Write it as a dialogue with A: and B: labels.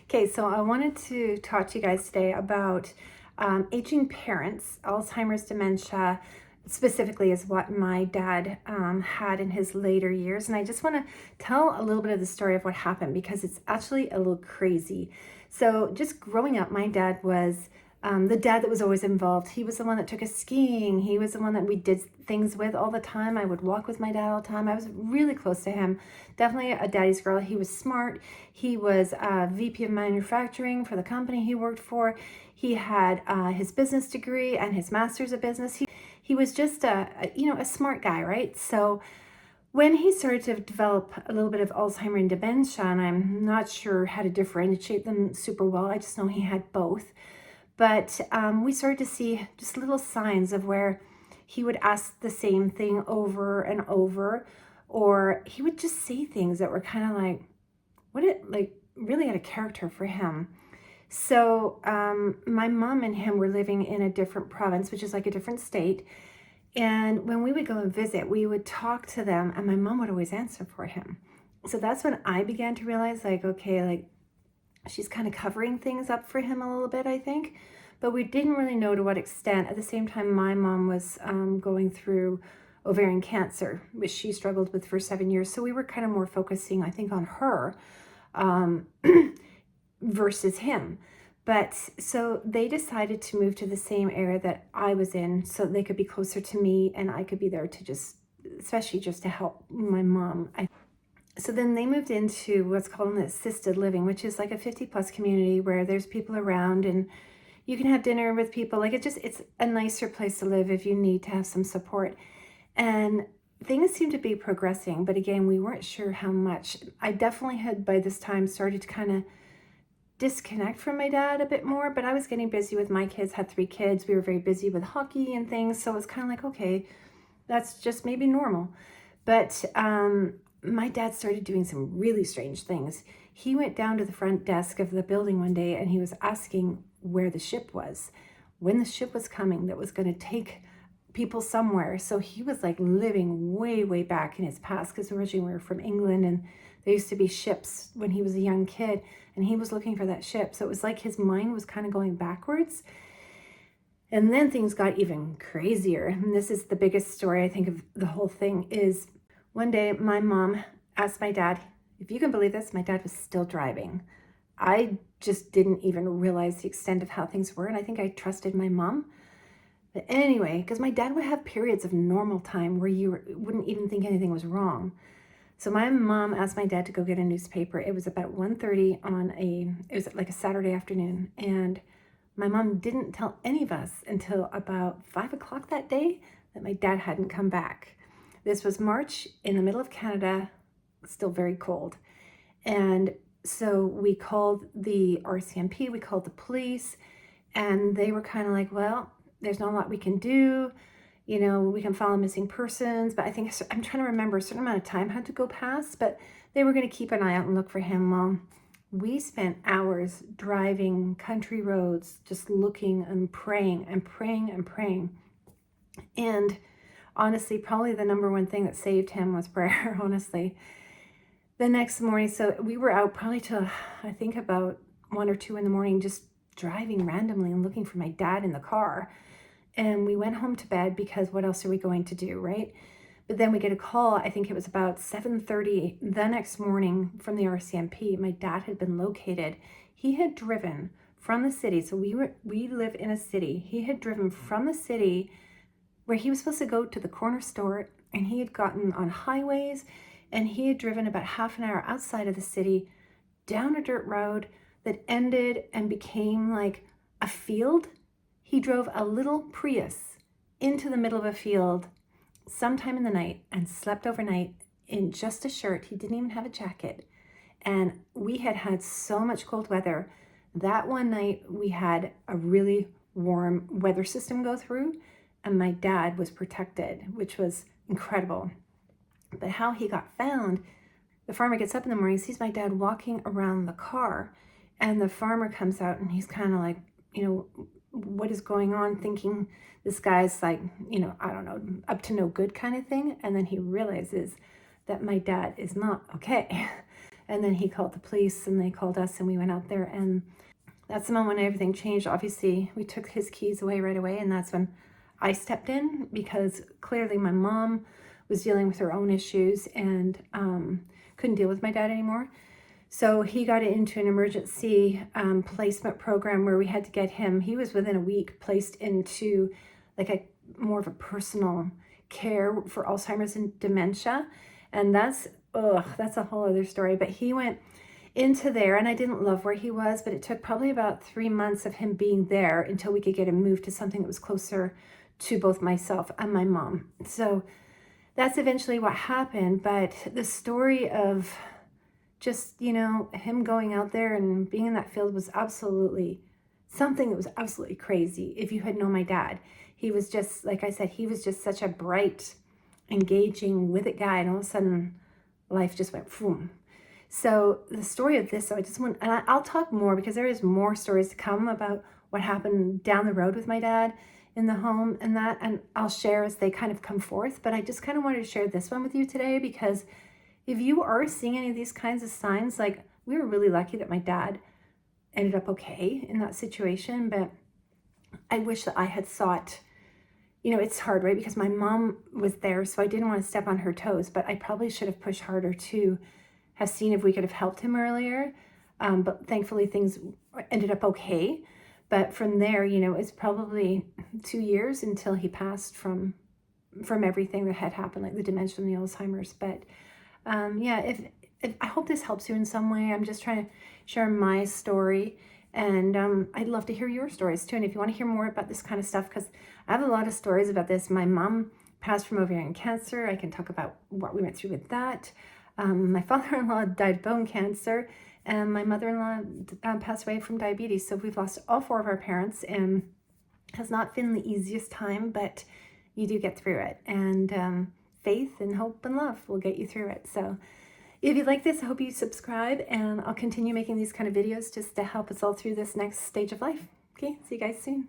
A: Okay, so I wanted to talk to you guys today about aging parents. Alzheimer's, dementia, specifically, is what my dad had in his later years. And I just want to tell a little bit of the story of what happened because it's actually a little crazy. So, just growing up, my dad was the dad that was always involved. He was the one that took us skiing. He was the one that we did things with all the time. I would walk with my dad all the time. I was really close to him. Definitely a daddy's girl. He was smart. He was VP of manufacturing for the company he worked for. He had his business degree and his master's of business. He was just a smart guy, right? So when he started to develop a little bit of Alzheimer and dementia, and I'm not sure how to differentiate them super well, I just know he had both. But we started to see just little signs of where he would ask the same thing over and over, or he would just say things that were kind of like really out of character for him. So my mom and him were living in a different province, which is like a different state. And when we would go and visit, we would talk to them, and my mom would always answer for him. So that's when I began to realize, okay, she's kind of covering things up for him a little bit, I think. But we didn't really know to what extent. At the same time, my mom was going through ovarian cancer, which she struggled with for 7 years. So we were kind of more focusing, I think, on her versus him. But so they decided to move to the same area that I was in so they could be closer to me and I could be there to especially just to help my mom. So then they moved into what's called an assisted living, which is like a 50 plus community where there's people around and you can have dinner with people. It's a nicer place to live if you need to have some support. And things seemed to be progressing, but again, we weren't sure how much. I definitely had by this time started to kind of disconnect from my dad a bit more, but I was getting busy with my kids, had 3 kids. We were very busy with hockey and things. So it was kind of like, okay, that's just maybe normal. But my dad started doing some really strange things. He went down to the front desk of the building one day and he was asking where the ship was, when the ship was coming that was going to take people somewhere. So he was like living way, way back in his past because originally we were from England and there used to be ships when he was a young kid and he was looking for that ship. So it was like his mind was kind of going backwards. And then things got even crazier. And this is the biggest story, I think, of the whole thing is one day my mom asked my dad, if you can believe this, my dad was still driving. I just didn't even realize the extent of how things were. And I think I trusted my mom. But anyway, because my dad would have periods of normal time where you wouldn't even think anything was wrong. So my mom asked my dad to go get a newspaper. It was about 1:30 it was like a Saturday afternoon. And my mom didn't tell any of us until about 5 o'clock that day that my dad hadn't come back. This was March in the middle of Canada, still very cold. And so we called the RCMP, we called the police, and they were kind of like, well, there's not a lot we can do. You know, we can file missing persons, but I'm trying to remember a certain amount of time had to go past, but they were going to keep an eye out and look for him. Well, we spent hours driving country roads, just looking and praying and praying and praying. And honestly, probably the number one thing that saved him was prayer, honestly. The next morning, so we were out probably till I think about 1 or 2 in the morning, just driving randomly and looking for my dad in the car. And we went home to bed because what else are we going to do, right? But then we get a call, I think it was about 7:30 the next morning from the RCMP. My dad had been located. He had driven from the city. So we live in a city. He had driven from the city where he was supposed to go to the corner store, and he had gotten on highways and he had driven about half an hour outside of the city down a dirt road that ended and became like a field. He drove a little Prius into the middle of a field sometime in the night and slept overnight in just a shirt. He didn't even have a jacket. And we had had so much cold weather. That one night we had a really warm weather system go through and my dad was protected, which was incredible. But how he got found, the farmer gets up in the morning, sees my dad walking around the car, and the farmer comes out and he's kind of like, what is going on, thinking this guy's like, I don't know, up to no good kind of thing. And then he realizes that my dad is not okay. And then he called the police and they called us and we went out there, and that's the moment when everything changed. Obviously, we took his keys away right away, and that's when I stepped in, because clearly my mom was dealing with her own issues and couldn't deal with my dad anymore. So he got into an emergency placement program where we had to get him, he was within a week placed into like a more of a personal care for Alzheimer's and dementia. And that's a whole other story. But he went into there, and I didn't love where he was, but it took probably about 3 months of him being there until we could get him moved to something that was closer to both myself and my mom. So that's eventually what happened. But the story of just, him going out there and being in that field was absolutely something that was absolutely crazy. If you had known my dad, he was just, like I said, he was just such a bright, engaging, with it guy, and all of a sudden life just went boom. So the story of this, so I just want, and I'll talk more because there is more stories to come about what happened down the road with my dad in the home and that, and I'll share as they kind of come forth. But I just kind of wanted to share this one with you today, because if you are seeing any of these kinds of signs, like, we were really lucky that my dad ended up okay in that situation, but I wish that I had sought, it's hard, right? Because my mom was there, so I didn't want to step on her toes, but I probably should have pushed harder to have seen if we could have helped him earlier. But thankfully things ended up okay. But from there, it's probably 2 years until he passed from everything that had happened, like the dementia and the Alzheimer's. But if I hope this helps you in some way. I'm just trying to share my story, and I'd love to hear your stories too. And if you want to hear more about this kind of stuff, because I have a lot of stories about this. My mom passed from ovarian cancer. I can talk about what we went through with that. My father-in-law died of bone cancer, and my mother-in-law passed away from diabetes. So we've lost all 4 of our parents, and has not been the easiest time, but you do get through it. And faith and hope and love will get you through it. So if you like this, I hope you subscribe, and I'll continue making these kind of videos just to help us all through this next stage of life. Okay, see you guys soon.